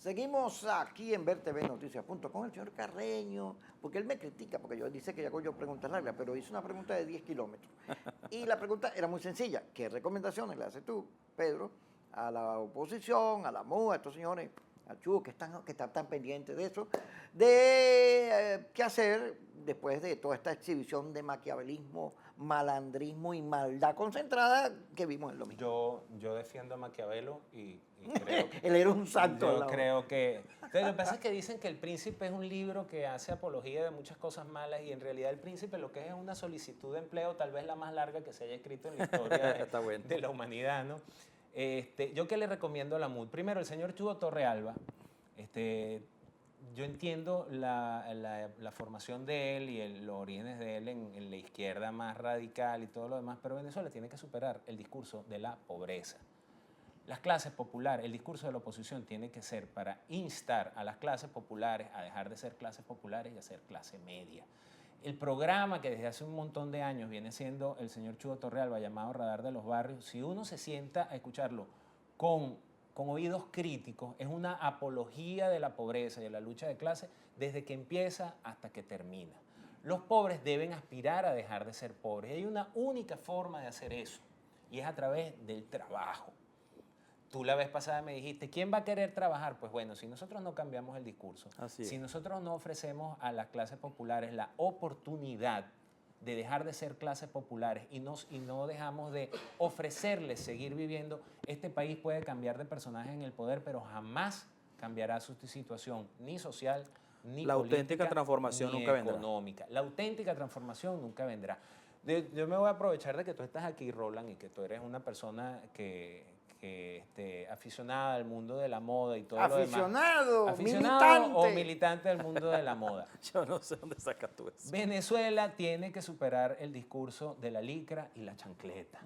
Seguimos aquí en vertvnoticias.com, el señor Carreño, porque él me critica, porque yo dice que hago yo preguntas largas, pero hice una pregunta de 10 kilómetros. Y la pregunta era muy sencilla. ¿Qué recomendaciones le haces tú, Pedro, a la oposición, a la MUA, a estos señores, a Chu, que están tan pendientes de eso, de qué hacer después de toda esta exhibición de maquiavelismo, malandrismo y maldad concentrada que vimos en lo mismo? Yo defiendo a Maquiavelo y creo que... Él era un santo. Yo creo que... Entonces, lo que pasa es que dicen que El Príncipe es un libro que hace apología de muchas cosas malas y en realidad El Príncipe lo que es una solicitud de empleo, tal vez la más larga que se haya escrito en la historia de la humanidad, ¿no? ¿Yo qué le recomiendo a la MUD? Primero, el señor Chugo Torrealba, yo entiendo la formación de él y los orígenes de él en la izquierda más radical y todo lo demás, pero Venezuela tiene que superar el discurso de la pobreza. Las clases populares, el discurso de la oposición tiene que ser para instar a las clases populares a dejar de ser clases populares y a ser clase media. El programa que desde hace un montón de años viene siendo el señor Chugo Torrealba, llamado Radar de los Barrios, si uno se sienta a escucharlo con oídos críticos, es una apología de la pobreza y de la lucha de clase desde que empieza hasta que termina. Los pobres deben aspirar a dejar de ser pobres. Y hay una única forma de hacer eso, y es a través del trabajo. Tú la vez pasada me dijiste, ¿quién va a querer trabajar? Pues bueno, si nosotros no cambiamos el discurso, si nosotros no ofrecemos a las clases populares la oportunidad de dejar de ser clases populares y no dejamos de ofrecerles seguir viviendo, este país puede cambiar de personaje en el poder, pero jamás cambiará su situación ni social, ni la política, auténtica transformación ni nunca vendrá. Económica. La auténtica transformación nunca vendrá. Yo me voy a aprovechar de que tú estás aquí, Roland, y que tú eres una persona que aficionada al mundo de la moda y todo lo demás. Aficionado, Aficionado o militante del mundo de la moda. Yo no sé dónde sacas tú eso. Venezuela tiene que superar el discurso de la licra y la chancleta.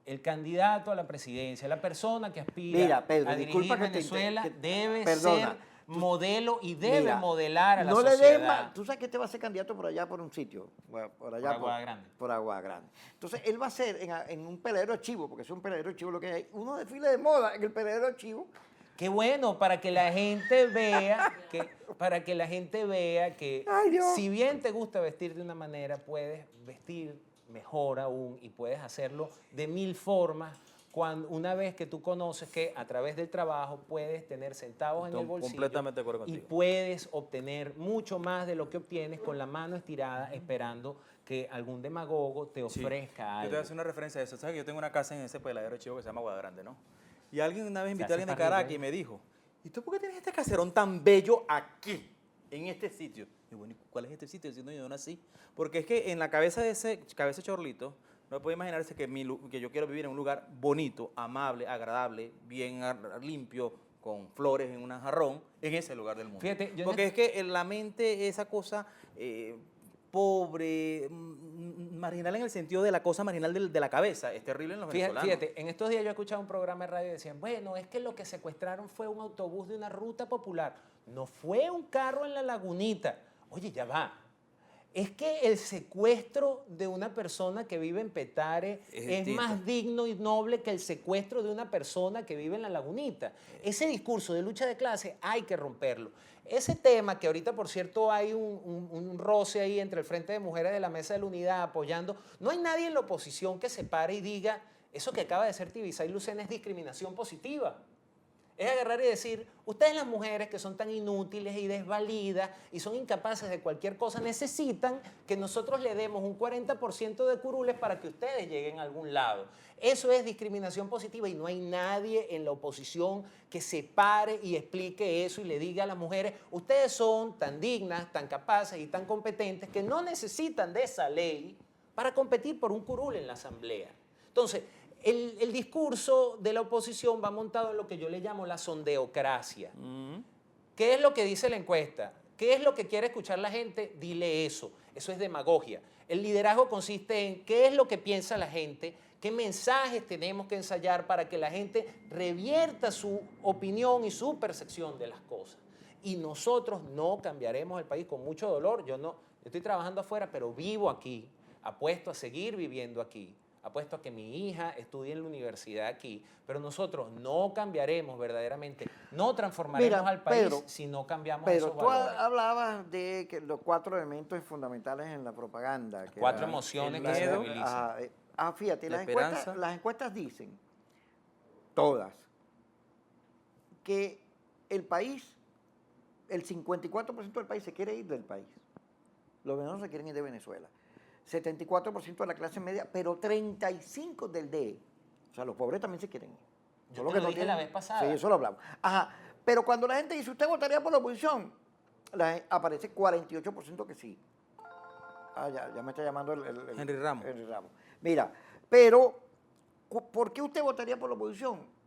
El candidato a la presidencia, la persona que aspira Pedro, a dirigir Venezuela debe ser modelo y debe modelar a la sociedad. Tú sabes que este va a ser candidato por allá, por un sitio, por allá, por Agua Grande. Por Agua Grande. Entonces, él va a ser en un peladero de chivo, porque es un peladero de chivo lo que hay, uno desfile de moda en el peladero de chivo. Qué bueno, para que la gente vea que si bien te gusta vestir de una manera, puedes vestir mejor aún y puedes hacerlo de 1000 formas. Una vez que tú conoces que a través del trabajo puedes tener centavos en el bolsillo completamente de acuerdo contigo. Y puedes obtener mucho más de lo que obtienes con la mano estirada esperando que algún demagogo te ofrezca algo. Yo te voy a hacer una referencia a eso. ¿Sabes que yo tengo una casa en ese peladero de chivo que se llama Agua Grande, ¿no? Y alguien una vez invitó a alguien de Caracas y me dijo, ¿y tú por qué tienes este caserón tan bello aquí, en este sitio? Y bueno, ¿cuál es este sitio? Diciendo yo no nací. Porque es que en la cabeza de ese chorlito, no puede imaginarse que yo quiero vivir en un lugar bonito, amable, agradable, bien limpio, con flores en un jarrón, en ese lugar del mundo. Fíjate, porque es que en la mente esa cosa pobre, marginal en el sentido de la cosa marginal de la cabeza, es terrible en los venezolanos. Fíjate, en estos días yo escuchaba un programa de radio y decían, bueno, es que lo que secuestraron fue un autobús de una ruta popular. No fue un carro en la Lagunita. Oye, ya va. Es que el secuestro de una persona que vive en Petare es más digno y noble que el secuestro de una persona que vive en la Lagunita. Ese discurso de lucha de clase hay que romperlo. Ese tema, que ahorita, por cierto, hay un roce ahí entre el Frente de Mujeres de la Mesa de la Unidad apoyando, no hay nadie en la oposición que se pare y diga, eso que acaba de hacer Tibisay Lucena es discriminación positiva. Es agarrar y decir, ustedes las mujeres que son tan inútiles y desvalidas y son incapaces de cualquier cosa, necesitan que nosotros le demos un 40% de curules para que ustedes lleguen a algún lado. Eso es discriminación positiva y no hay nadie en la oposición que se pare y explique eso y le diga a las mujeres, ustedes son tan dignas, tan capaces y tan competentes que no necesitan de esa ley para competir por un curul en la asamblea. Entonces, el discurso de la oposición va montado en lo que yo le llamo la sondeocracia. ¿Qué es lo que dice la encuesta? ¿Qué es lo que quiere escuchar la gente? Dile eso. Eso es demagogia. El liderazgo consiste en qué es lo que piensa la gente, qué mensajes tenemos que ensayar para que la gente revierta su opinión y su percepción de las cosas. Y nosotros no cambiaremos el país con mucho dolor. Yo estoy trabajando afuera, pero vivo aquí. Apuesto a seguir viviendo aquí. apuesto a que mi hija estudie en la universidad aquí, pero nosotros no cambiaremos verdaderamente, no transformaremos Mira, al país Pedro, si no cambiamos Pero esos tú valores. hablabas de que los 4 elementos fundamentales en la propaganda. Que 4 era emociones el que se miedo, movilizan. fíjate, la esperanza. las encuestas dicen, todas, que el país, el 54% del país se quiere ir del país. Los venezolanos se quieren ir de Venezuela. 74% de la clase media, pero 35% del DE. O sea, los pobres también se quieren ir. Yo Solo te que lo no dije la vez pasada. Sí, eso lo hablamos. Ajá. Pero cuando la gente dice, ¿usted votaría por la oposición? Aparece 48% que sí. Ya me está llamando el Henry Ramos. Henry Ramos. Mira, pero, ¿por qué usted votaría por la oposición?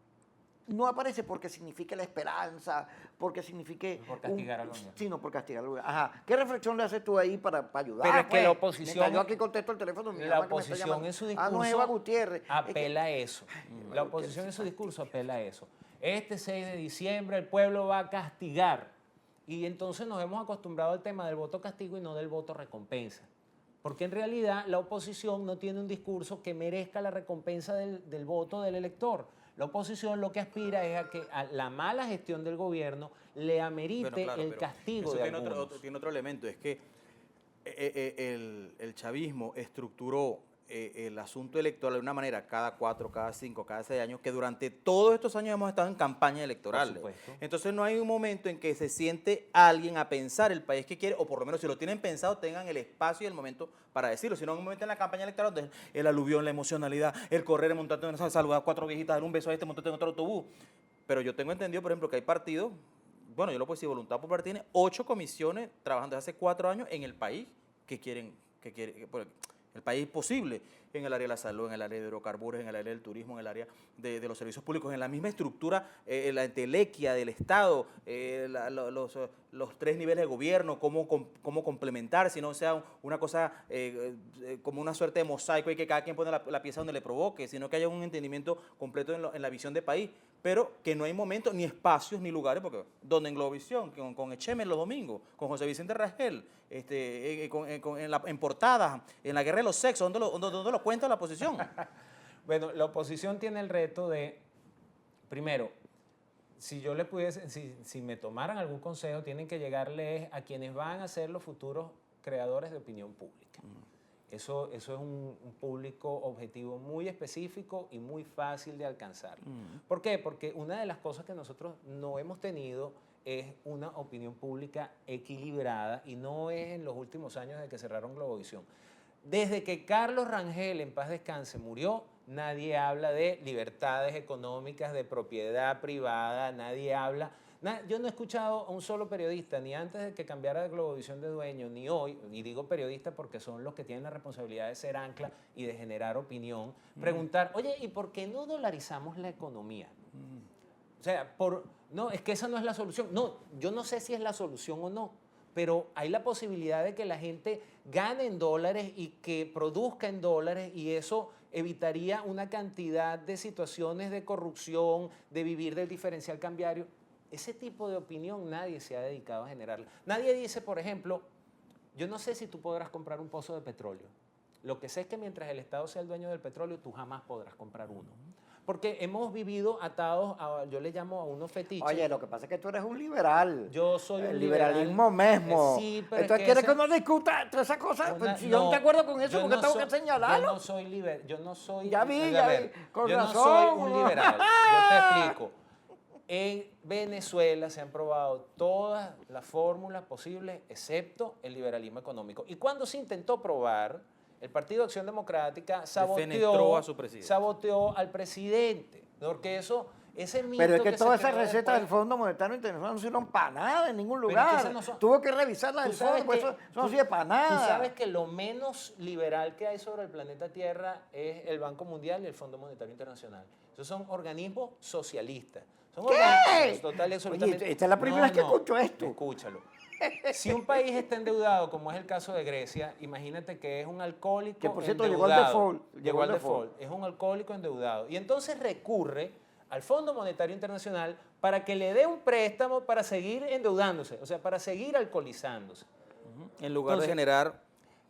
No aparece porque signifique la esperanza, porque signifique... Por castigar al gobierno. Sí, no, por castigar al gobierno. Ajá. ¿Qué reflexión le haces tú ahí para ayudar? Pero es que la pues? oposición... Mientras yo aquí contesto el teléfono, mi la mamá que me está oposición llamando. en su discurso no, Eva Gutiérrez. apela a eso. La oposición en su discurso apela a eso. Este 6 de diciembre el pueblo va a castigar. Y entonces nos hemos acostumbrado al tema del voto castigo y no del voto recompensa. Porque en realidad la oposición no tiene un discurso que merezca la recompensa del voto del elector. La oposición lo que aspira es a que a la mala gestión del gobierno le amerite Bueno, claro, el pero castigo eso de tiene algunos. tiene otro elemento, es que el chavismo estructuró el asunto electoral de una manera cada 4, cada 5, cada 6 años, que durante todos estos años hemos estado en campaña electoral. supuesto. Entonces no hay un momento en que se siente alguien a pensar el país que quiere, o por lo menos si lo tienen pensado, tengan el espacio y el momento para decirlo, sino en un momento en la campaña electoral donde el aluvión, la emocionalidad, el correr, el montarte en saludar a 4 viejitas, dar un beso a este, montarte en otro autobús. Pero yo tengo entendido, por ejemplo, que hay partidos, bueno, yo lo puedo decir, Voluntad Popular tiene 8 comisiones trabajando desde hace 4 años en el país que quieren el país posible, en el área de la salud, en el área de hidrocarburos, en el área del turismo, en el área de los servicios públicos, en la misma estructura, la entelequia del Estado, los 3 niveles de gobierno, cómo complementar, si no sea una cosa como una suerte de mosaico y que cada quien pone la pieza donde le provoque, sino que haya un entendimiento completo en la visión de país, pero que no hay momentos, ni espacios, ni lugares, porque donde en Globovisión, con Echeme los domingos, con José Vicente Rangel, en portadas, en la guerra de los sexos, ¿dónde lo cuenta la oposición? Bueno, la oposición tiene el reto de, primero, si yo le pudiese, si me tomaran algún consejo, tienen que llegarles a quienes van a ser los futuros creadores de opinión pública. Eso es un público objetivo muy específico y muy fácil de alcanzar. ¿Por qué? Porque una de las cosas que nosotros no hemos tenido es una opinión pública equilibrada y no es en los últimos años de que cerraron Globovisión. Desde que Carlos Rangel, en paz descanse, murió, nadie habla de libertades económicas, de propiedad privada, nadie habla... Yo no he escuchado a un solo periodista, ni antes de que cambiara de Globovisión de dueño, ni hoy, y digo periodista porque son los que tienen la responsabilidad de ser ancla y de generar opinión, preguntar, oye, ¿y por qué no dolarizamos la economía? O sea, no, es que esa no es la solución. No, yo no sé si es la solución o no, pero hay la posibilidad de que la gente gane en dólares y que produzca en dólares y eso evitaría una cantidad de situaciones de corrupción, de vivir del diferencial cambiario. Ese tipo de opinión nadie se ha dedicado a generarla. Nadie dice, por ejemplo, yo no sé si tú podrás comprar un pozo de petróleo. Lo que sé es que mientras el Estado sea el dueño del petróleo, tú jamás podrás comprar uno. Porque hemos vivido atados a, yo le llamo a unos fetiches. Oye, lo que pasa es que tú eres un liberal. Yo soy un el liberal. liberalismo mismo. Sí, pero entonces, es ¿quieres que uno discuta todas esas cosas? Pues, si yo no estoy de acuerdo con eso, yo ¿por qué no tengo soy- que señalarlo? Yo no soy liberal. Yo no soy. Ya vi, a ya ver, vi, con yo razón. no soy un liberal. Yo te explico. En Venezuela se han probado todas las fórmulas posibles, excepto el liberalismo económico. Y cuando se intentó probar, el Partido de Acción Democrática Defenestró a su presidente. saboteó al presidente. Porque ese mito Pero es que se todas esas creó recetas del después- Fondo Monetario Internacional no sirven para nada en ningún Pero es que lugar. esas no son- Tuvo que revisarlas del Tú sabes fondo, pues que- eso no sirve para nada. Tú sabes que lo menos liberal que hay sobre el planeta Tierra es el Banco Mundial y el Fondo Monetario Internacional. Esos son organismos socialistas. Son ¿Qué? organismos total y Oye, absolutamente... esta es la primera vez que escucho esto. Escúchalo. Si un país está endeudado, como es el caso de Grecia, imagínate que es un alcohólico Que, por cierto, endeudado. llegó al default. Llegó al default. Es un alcohólico endeudado. Y entonces recurre al Fondo Monetario Internacional para que le dé un préstamo para seguir endeudándose, o sea, para seguir alcoholizándose. En lugar Entonces, de generar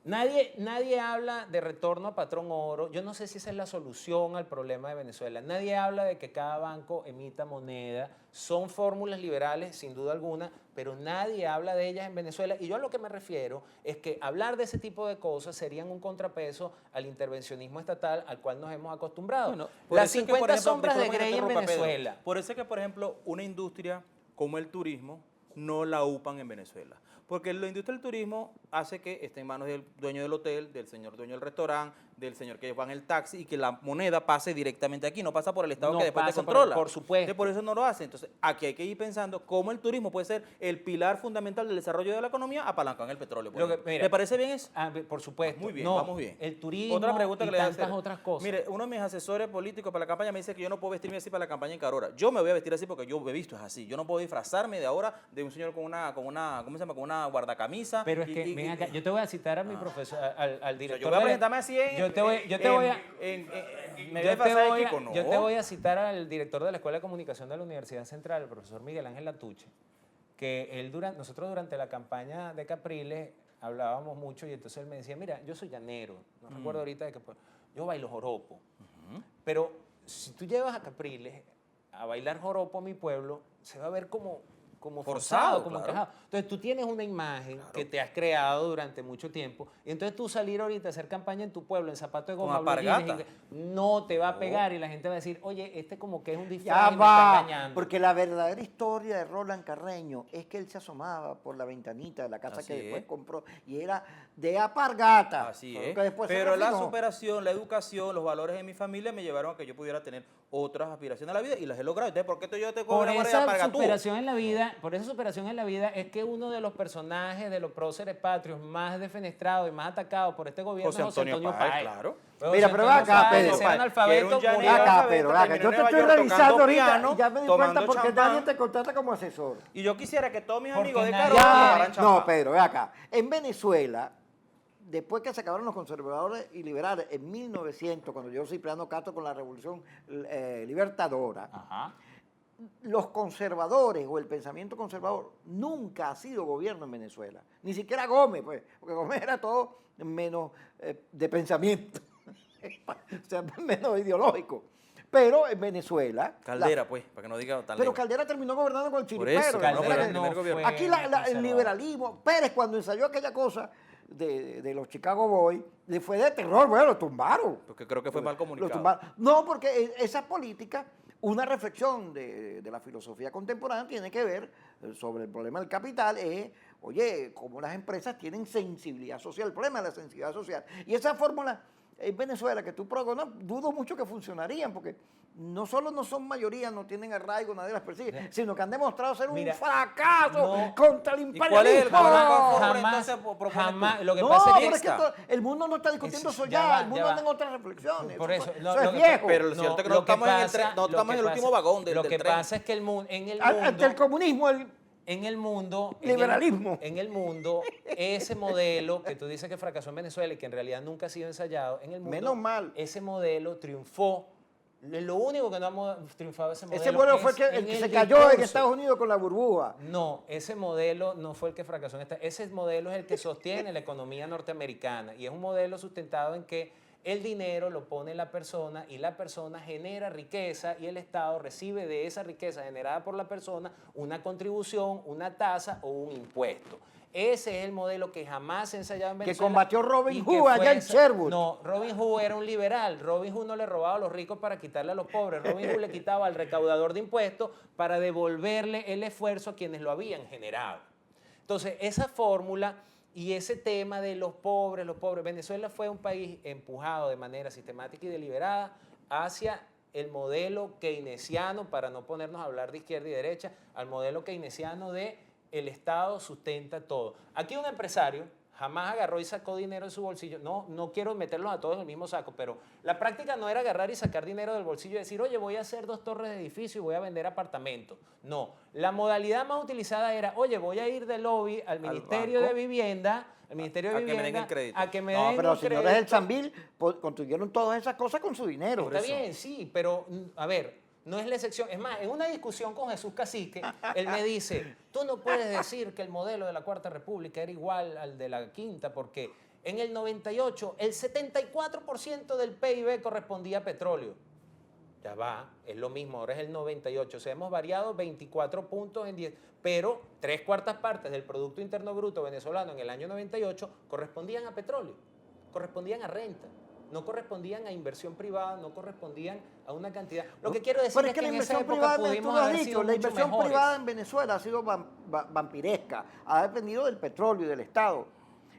Nadie habla de retorno a patrón oro. Yo no sé si esa es la solución al problema de Venezuela. Nadie habla de que cada banco emita moneda. Son fórmulas liberales, sin duda alguna, pero nadie habla de ellas en Venezuela. Y yo a lo que me refiero es que hablar de ese tipo de cosas serían un contrapeso al intervencionismo estatal al cual nos hemos acostumbrado. Bueno, por Las eso es que, por 50 ejemplo, sombras de disculpa que te Grey en interrumpa, Pedro. Venezuela. Por eso es que, por ejemplo, una industria como el turismo no la upan en Venezuela. Porque la industria del turismo hace que esté en manos del dueño del hotel, del señor dueño del restaurante, del señor que va en el taxi y que la moneda pase directamente aquí, no pasa por el Estado No que después te pasa controla. por supuesto. Entonces, por eso no lo hace. Entonces, aquí hay que ir pensando cómo el turismo puede ser el pilar fundamental del desarrollo de la economía apalancado en el petróleo. por ejemplo. Mira, ¿Le parece bien eso? por supuesto. Muy bien, No, vamos bien. El turismo Otra pregunta que y le voy a tantas hacer. otras cosas. Mire, uno de mis asesores políticos para la campaña me dice que yo no puedo vestirme así para la campaña en Carora. Yo me voy a vestir así porque yo he visto es así. Yo no puedo disfrazarme de ahora de un señor con una ¿cómo se llama? Con una guardacamisa. Pero es que, ven acá, yo te voy a citar a mi profesor, al director. yo voy a presentarme así en... Yo te voy a... me Yo voy a disfrazar de Kiko, no. yo te voy a citar al director de la Escuela de Comunicación de la Universidad Central, el profesor Miguel Ángel Atuche, que nosotros durante la campaña de Capriles hablábamos mucho y entonces él me decía, mira, yo soy llanero, no recuerdo ahorita de qué, yo bailo joropo, pero si tú llevas a Capriles a bailar joropo a mi pueblo, se va a ver como forzado, como claro. encajado. Entonces tú tienes una imagen que te has creado durante mucho tiempo y entonces tú salir ahorita a hacer campaña en tu pueblo en zapatos de goma, Con blue jeans, alpargata. no te va a pegar y la gente va a decir, oye, este como que es un Ya disfraz y me está va, engañando. porque la verdadera historia de Roland Carreño es que él se asomaba por la ventanita de la casa Así que después es. compró y era de alpargata. Así Solo es. que después se Pero la refinó. superación, la educación, los valores de mi familia me llevaron a que yo pudiera tener otras aspiraciones a la vida y las he logrado. Entonces, ¿por qué yo te cobro Por la moneda esa para tú? superación en la vida, es que uno de los personajes de los próceres patrios más defenestrados y más atacados por este gobierno José es José Antonio Antonio Páez, Páez. claro. José Mira, pero Antonio ve acá, Páez, Pedro. ese era Que analfabeto, era un llanero murió. Acá, analfabeto, Pedro, acá. terminó Yo en te Nueva estoy York revisando tocando ahorita piano, y ya me di cuenta tomando porque champán. nadie te contrata como asesor. Y yo quisiera que todos mis Porque amigos de nadie- Carora Ya, tomaran champán. No, Pedro, ve acá. En Venezuela, después que se acabaron los conservadores y liberales, en 1900, cuando llegó Cipriano Castro con la Revolución Libertadora, Ajá. los conservadores o el pensamiento conservador nunca ha sido gobierno en Venezuela. Ni siquiera Gómez, pues, porque Gómez era todo menos de pensamiento, o sea, menos ideológico. Pero en Venezuela... Caldera, pues, para que no diga tan Pero lejos. Caldera terminó gobernando con el Por chiripero. eso, de no manera fue el que- primer gobierno. Aquí el liberalismo, Pérez cuando ensayó aquella cosa de los Chicago Boys, le fue de terror, bueno, lo tumbaron. Porque creo que fue mal Lo comunicado. tumbaron. No, porque esa política, una reflexión de la filosofía contemporánea tiene que ver sobre el problema del capital, es, oye, cómo las empresas tienen sensibilidad social, el problema de la sensibilidad social. Y esa fórmula en Venezuela que tú propones, dudo mucho que funcionarían, porque no solo no son mayoría, no tienen arraigo, nadie las persigue, sino que han demostrado ser Mira, un fracaso no. contra el ¿Y cuál es el imperialismo. gobierno? Jamás, Entonces, propones jamás, tú. lo que No, pasa pero es es que... que el mundo no está discutiendo Eso, eso ya ya, va, el mundo ya anda va. en otras reflexiones. Por eso, eso es lo que viejo. Pero lo cierto es que no lo que estamos en el pasa- tren, no lo estamos que en el pasa- último vagón del Lo que tren. pasa es que Ante el comunismo, en el mundo, Liberalismo. en el mundo, ese modelo que tú dices que fracasó en Venezuela y que en realidad nunca ha sido ensayado, en el mundo, Menos mal. ese modelo triunfó. Lo único que no ha triunfado ese modelo. Ese modelo fue es el en que se cayó en discurso. Estados Unidos con la burbuja. No, ese modelo no fue el que fracasó en esta. Ese modelo es el que sostiene la economía norteamericana y es un modelo sustentado en que el dinero lo pone la persona y la persona genera riqueza y el Estado recibe de esa riqueza generada por la persona una contribución, una tasa o un impuesto. Ese es el modelo que jamás se ha ensayado en Que Venezuela. combatió Robin y Hood que fue allá en Sherwood. No, Robin Hood era un liberal. Robin Hood no le robaba a los ricos para quitarle a los pobres. Robin Hood le quitaba al recaudador de impuestos para devolverle el esfuerzo a quienes lo habían generado. Entonces, esa fórmula y ese tema de los pobres, Venezuela fue un país empujado de manera sistemática y deliberada hacia el modelo keynesiano, para no ponernos a hablar de izquierda y derecha, al modelo keynesiano de el Estado sustenta todo. Aquí un empresario jamás agarró y sacó dinero de su bolsillo. No quiero meterlos a todos en el mismo saco, pero la práctica no era agarrar y sacar dinero del bolsillo y decir, oye, voy a hacer 2 torres de edificio y voy a vender apartamentos. No, la modalidad más utilizada era, oye, voy a ir del lobby al Ministerio banco. de Vivienda, al Ministerio de A que me den Vivienda, el crédito. a que me No, den pero un los señores del crédito. Sambil construyeron todas esas cosas con su dinero. Está bien, sí, pero a ver, no es la excepción. Es más, en una discusión con Jesús Cacique, él me dice, tú no puedes decir que el modelo de la Cuarta República era igual al de la Quinta porque En el 98, el 74% del PIB correspondía a petróleo. Ya va, es lo mismo, ahora es el 98. O sea, hemos variado 24 puntos en 10, pero 3/4 partes del Producto Interno Bruto venezolano en el año 98 correspondían a petróleo, correspondían a renta, no correspondían a inversión privada, no correspondían a una cantidad. Lo que quiero decir Pero es que la en esa inversión época privada, tú pudimos lo has haber dicho, sido la mucho inversión mejores. privada en Venezuela ha sido vampiresca, ha dependido del petróleo y del Estado.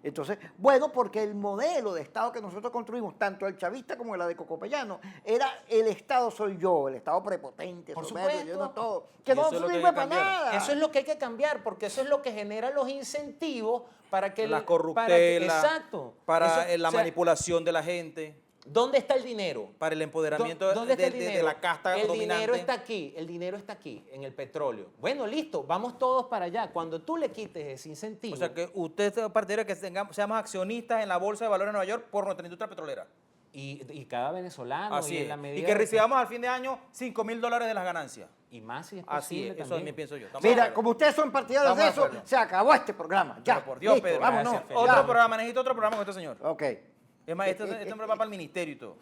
Entonces, bueno, porque el modelo de Estado que nosotros construimos, tanto el chavista como la de Cocopellano, era el Estado soy yo, el Estado prepotente, Por soberbio, supuesto. lleno de todo, Y que no eso es lo que hay sirve que para cambiar. nada. Eso es lo que hay que cambiar, porque eso es lo que genera los incentivos para que... La corruptela, exacto. para Eso, la o sea, manipulación de la gente, ¿dónde está el dinero? para el empoderamiento ¿Dónde está el de dinero? la casta el dominante. dinero está aquí, el dinero está aquí, en el petróleo. Bueno, listo, vamos todos para allá. Cuando tú le quites ese incentivo... O sea, que usted es partidario de que seamos accionistas en la Bolsa de Valores de Nueva York por nuestra industria petrolera. y cada venezolano, Así y en es. la medida Y que de recibamos al fin de año $5.000 de las ganancias. y más si es Así posible es, eso también. también pienso yo. Estamos de Mira, acuerdo. como ustedes son partidarios de Estamos de eso, acuerdo. se acabó este programa. Ya, Pero por Dios, listo, Pedro, vámonos. gracias, ya. Otro programa, necesito otro programa con este señor. Ok. Es más, este hombre va para el ministerio y todo.